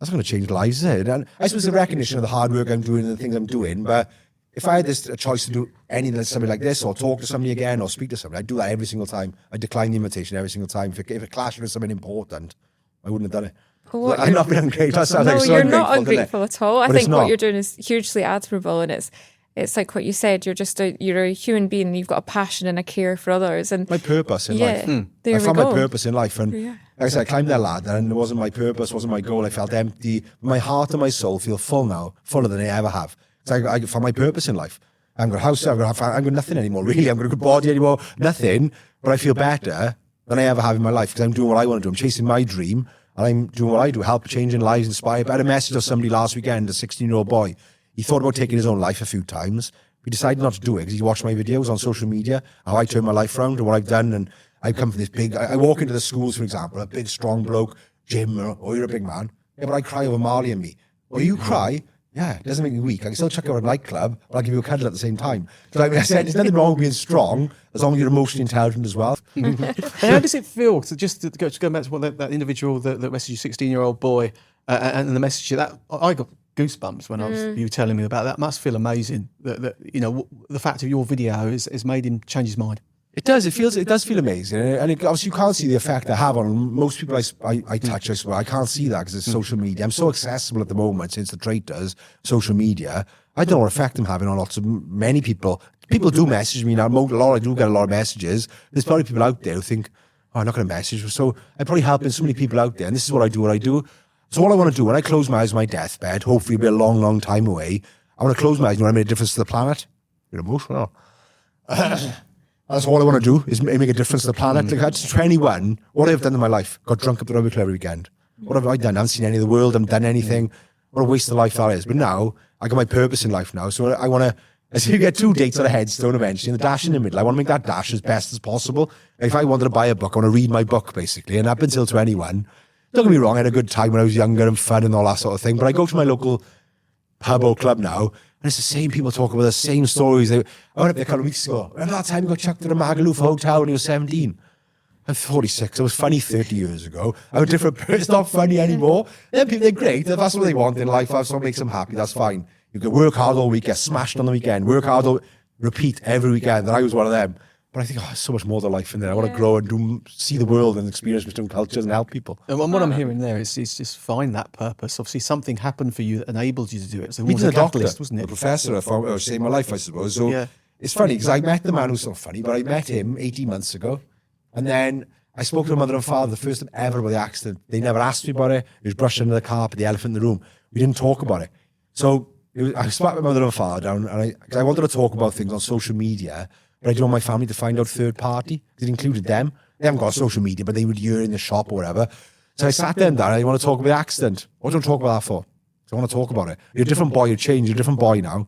that's not going to change lives, is it? And I suppose the recognition of the hard work I'm doing and the things I'm doing, but if I had a choice to do anything, something like this, or talk to somebody again, or speak to somebody, I'd do that every single time. I'd decline the invitation every single time. If it clashed with something important, I wouldn't have done it. Well, I'm not being ungrateful. You're not ungrateful at all. I think what you're doing is hugely admirable, and it's like what you said. You're a human being. You've got a passion and a care for others, and my purpose in life. I found my purpose in life, and like I said, I climbed that ladder, and it wasn't my purpose, wasn't my goal. I felt empty. My heart and my soul feel full now, fuller than I ever have. So I found my purpose in life. I haven't got a house, I haven't got nothing anymore, really. I haven't got a good body anymore, nothing. But I feel better than I ever have in my life because I'm doing what I want to do. I'm chasing my dream and I'm doing what I do, help changing lives, inspire. I had a message of somebody last weekend, a 16-year-old boy. He thought about taking his own life a few times. He decided not to do it because he watched my videos on social media, how I turned my life around and what I've done. And I've come from this big, I walk into the schools, for example, a big, strong bloke, Jim, oh, you're a big man. Yeah, but I cry over Marley and me. Well, you cry? Yeah, it doesn't make me weak. I can still chuck out a nightclub, but I'll give you a cuddle at the same time. So I said, there's nothing wrong with being strong as long as you're emotionally intelligent as well. And how does it feel to just to go back to what that individual that messaged you, 16-year-old boy, and the message that I got goosebumps when you were telling me about that. Must feel amazing that you know the fact of your video has made him change his mind. It does. It does feel amazing, and obviously you can't see the effect I have on most people I touch. I swear I can't see that because it's social media. I'm so accessible at the moment since the Traitors, social media. I don't know what effect I'm having on many people. People do message me now. I do get a lot of messages. There's probably people out there who think, "Oh, I'm not going to message." So I'm probably helping so many people out there, and this is what I do. So all I want to do when I close my eyes on my deathbed, hopefully it'll be a long, long time away. I want to close my eyes and I made a difference to the planet. You're emotional. That's all I want to do is make a difference to the planet. Like, at 21, what I've done in my life, got drunk at the rugby club every weekend. What have I done? I haven't seen any of the world. I haven't done anything. What a waste of life that is. But now, I got my purpose in life now. So I want to, as you get 2 dates on a headstone eventually, and the dash in the middle, I want to make that dash as best as possible. If I wanted to buy a book, I want to read my book, basically. And up until 21, don't get me wrong, I had a good time when I was younger and fun and all that sort of thing. But I go to my local pub or club now, and it's the same people talking about the same stories. I went up there a couple of weeks ago. Remember that time you got chucked to the Magaluf hotel when you were 17? I'm 46. I was funny 30 years ago. I'm a different person. It's not funny anymore. Then people, they're great. If that's what they want in life, that's what makes them happy. That's fine. You can work hard all week, get smashed on the weekend, work hard, repeat every weekend. And I was one of them. But I think, there's so much more to life in there. I want to grow and see the world and experience different cultures and help people. And what I'm hearing there is just find that purpose. Obviously, something happened for you that enabled you to do it. So it was a catalyst, wasn't it? A professor, I saved my life, I suppose. So it's funny because I met the man who's so funny, but I met him 18 months ago. And then I spoke to my mother and father the first time ever about the accident. They never asked me about it. It was brushed under the carpet, the elephant in the room. We didn't talk about it. So I spat my mother and father down, and I wanted to talk about things on social media, but I didn't want my family to find out third party. It included them. They haven't got social media, but they would hear in the shop or whatever. So I sat them down. I want to talk about the accident. What do I talk about that for? So I want to talk about it. You're a different boy. You changed. You're a different boy now.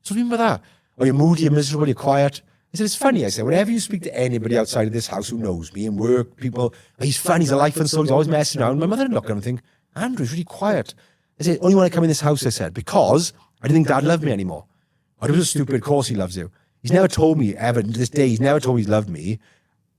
So remember that. Or you're moody, you're miserable, you're quiet. I said, it's funny. I said, whenever you speak to anybody outside of this house who knows me and work, people, he's fun, he's a life and soul, he's always messing around. My mother would look at him and think, Andrew's really quiet. I said, only when I come in this house, I said, because I didn't think Dad loved me anymore. Oh, it was stupid. Of course he loves you. He's never told me ever, to this day, he's never told me he's loved me.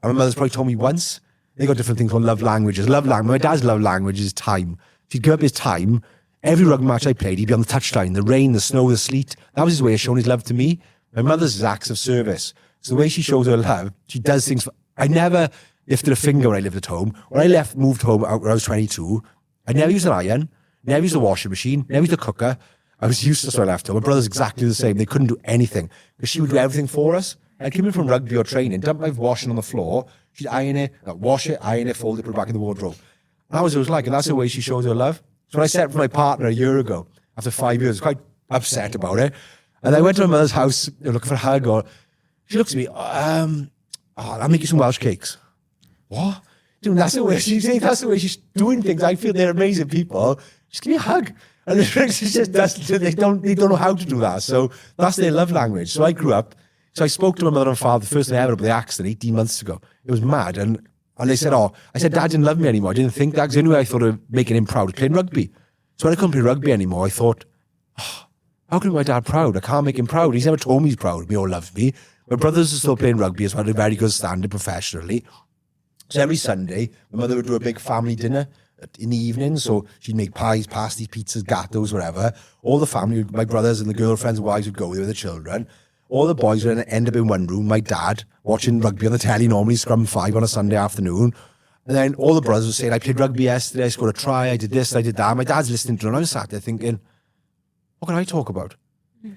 And my mother's probably told me once. They got different things called love languages. My dad's love language is time. If he'd give up his time, every rugby match I played, he'd be on the touchline, the rain, the snow, the sleet. That was his way of showing his love to me. My mother's is acts of service. So the way she shows her love, she does things. I never lifted a finger when I lived at home. When I moved home out when I was 22, I never used an iron, never used a washing machine, never used a cooker. I was useless when I left home. My brother's exactly the same. They couldn't do anything because she would do everything for us. I came in from rugby or training, dump my washing on the floor. She'd iron it, wash it, iron it, fold it, put it back in the wardrobe. And that was what it was like, and that's the way she shows her love. So when I set up for my partner a year ago, after 5 years, I was quite upset about it. And I went to my mother's house looking for a hug, or she looks at me, I'll make you some Welsh cakes. What? Dude, that's the way she's doing things. I feel they're amazing people. Just give me a hug. And they don't know how to do that. So that's their love language. So I grew up. So I spoke to my mother and father the first time ever about the accident 18 months ago. It was mad. And they said, I said, Dad didn't love me anymore. I didn't think that because anyway I thought of making him proud of playing rugby. So when I couldn't play rugby anymore, I thought, how can I make my dad proud? I can't make him proud. He's never told me he's proud of me or loves me. My brothers are still playing rugby as well. They're very good standard professionally. So every Sunday, my mother would do a big family dinner in the evening. So she'd make pies, pasties, pizzas, gatos, whatever. All the family, my brothers and the girlfriends and wives would go there with the children. All the boys would end up in one room. My dad watching rugby on the telly, normally scrum 5 on a Sunday afternoon. And then all the brothers would say, I played rugby yesterday, I scored a try, I did this, I did that. My dad's listening to it, and I'm sat there thinking, what can I talk about?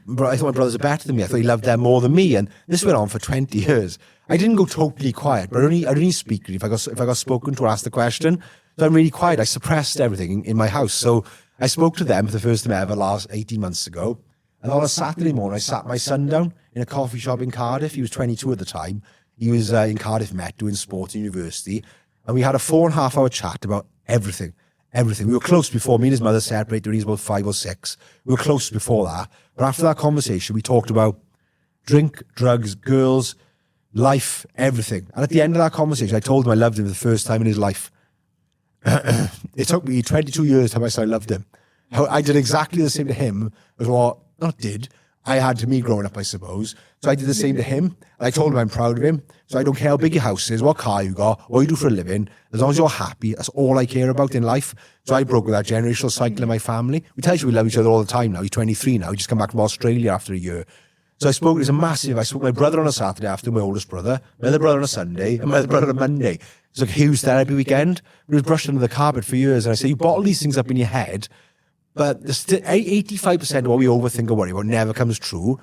But I thought my brothers are better than me. I thought he loved them more than me. And this went on for 20 years. I didn't go totally quiet, but I only speak if I got spoken to or asked the question. So I'm really quiet. I suppressed everything in my house. So I spoke to them for the first time ever last 18 months ago. And on a Saturday morning, I sat my son down in a coffee shop in Cardiff. He was 22 at the time. He was in Cardiff Met doing sport at university. And we had a 4.5-hour chat about everything. Everything. We were close before. Me and his mother separated when he was about 5 or 6. We were close before that. But after that conversation, we talked about drink, drugs, girls, life, everything. And at the end of that conversation, I told him I loved him for the first time in his life. It took me 22 years to tell myself I loved him. I did exactly the same to him as what, not did, I had to me growing up, I suppose. So I did the same to him. And I told him I'm proud of him. So I don't care how big your house is, what car you got, what you do for a living. As long as you're happy, that's all I care about in life. So I broke with that generational cycle in my family. We tell each other we love each other all the time now. He's 23 now. He just come back from Australia after a year. So I spoke to my brother on a Saturday after, my oldest brother, my other brother on a Sunday, and my other brother on a Monday. It's like a huge therapy weekend. It was brushed under the carpet for years. And I say, you bottle these things up in your head, but 85% of what we overthink or worry about never comes true.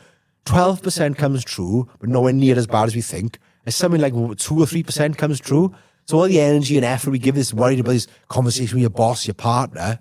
12% comes true, but nowhere near as bad as we think. And something like 2 or 3% comes true. So all the energy and effort we give this worried about this conversation with your boss, your partner,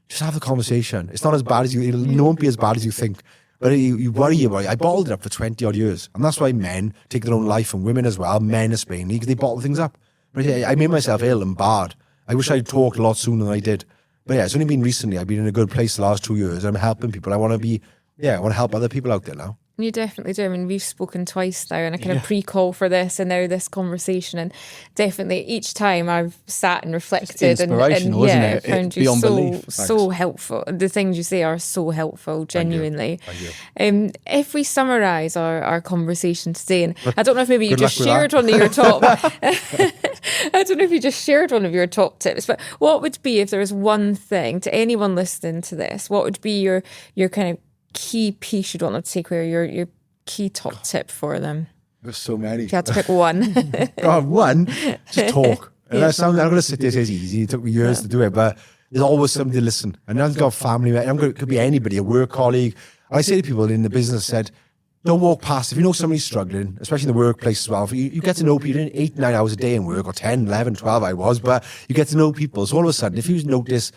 just have the conversation. It's not as bad as it won't be as bad as you think. But you worry about it. I bottled it up for 20 odd years. And that's why men take their own life, and women as well, men especially, because they bottle things up. But yeah, I made myself ill and bad. I wish I'd talked a lot sooner than I did. But yeah, it's only been recently. I've been in a good place the last 2 years. I'm helping people. I want to help other people out there now. You definitely do. I mean, we've spoken twice now, and I kind of pre-call for this and now this conversation, and definitely each time I've sat and reflected and isn't it? Found you so helpful. The things you say are so helpful, genuinely. Thank you. If we summarise our conversation today, and I don't know if maybe you just shared one of your top I don't know if you just shared one of your top tips, but what would be, if there was one thing to anyone listening to this, what would be your kind of key piece you'd want them to take away, your key top tip for them? There's so many. If you had to pick one. God, one, just talk. And I'm going to sit there and say it's easy. It took me years to do it, but there's always somebody to listen. And I've got family, it could be anybody, a work colleague. I say to people in the business, don't walk past. If you know somebody's struggling, especially in the workplace as well, you get to know people. You're in 8-9 hours a day in work, or 10, 11, 12 I was, but you get to know people. So all of a sudden, if you notice,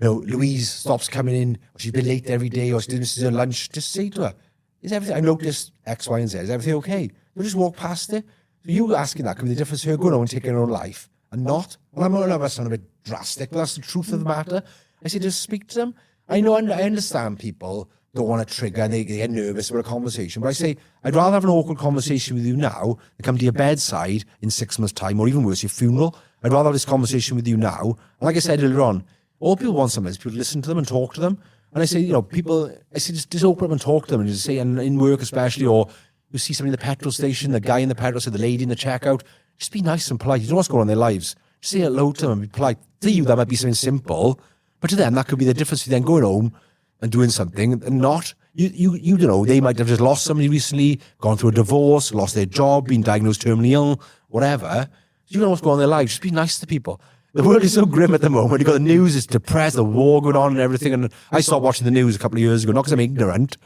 Louise stops coming in, or she's been late every day, or she didn't miss her lunch, just say to her, is everything, I noticed X, Y, and Z, is everything okay? You'll just walk past it. So you asking that could be the difference to her going on and taking her own life and not. Well, I'm not going to sound a bit drastic, but that's the truth of the matter. I say, just speak to them. I know, I understand people don't want to trigger and they get nervous about a conversation, but I say, I'd rather have an awkward conversation with you now than come to your bedside in 6 months' time, or even worse, your funeral. I'd rather have this conversation with you now. And like I said earlier on, all people want sometimes people to listen to them and talk to them. And I say, just open up and talk to them, and just say, and in work especially, or you see somebody in the petrol station, the guy in the petrol station, the lady in the checkout, just be nice and polite. You don't know what's going on in their lives. Just say hello to them and be polite. To you, that might be something simple, but to them, that could be the difference between them going home and doing something and not. You don't know, they might have just lost somebody recently, gone through a divorce, lost their job, been diagnosed terminally ill, whatever. You don't know what's going on in their lives. Just be nice to people. The world is so grim at the moment. You've got the news, it's depressed, the war going on and everything. And I stopped watching the news a couple of years ago, not because I'm ignorant,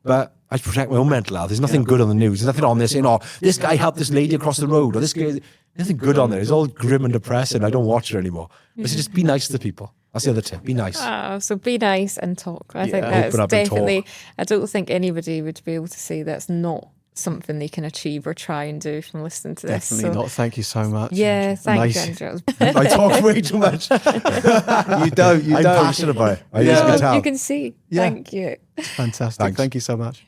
but I protect my own mental health. There's nothing good on the news. There's nothing on there saying, this guy helped this lady across the road, or this guy. There's nothing good on there. It's all grim and depressing. I don't watch it anymore. But just be nice to people. That's the other tip. Be nice. So be nice and talk. I think that's definitely, I don't think anybody would be able to say that's not something they can achieve or try and do from listening to this. Definitely not. Thank you so much. Yeah, thank you, Andrew. I talk way too much. You don't. I'm passionate about it. You can tell. You can see. Yeah. Thank you. Fantastic. Thanks. Thank you so much.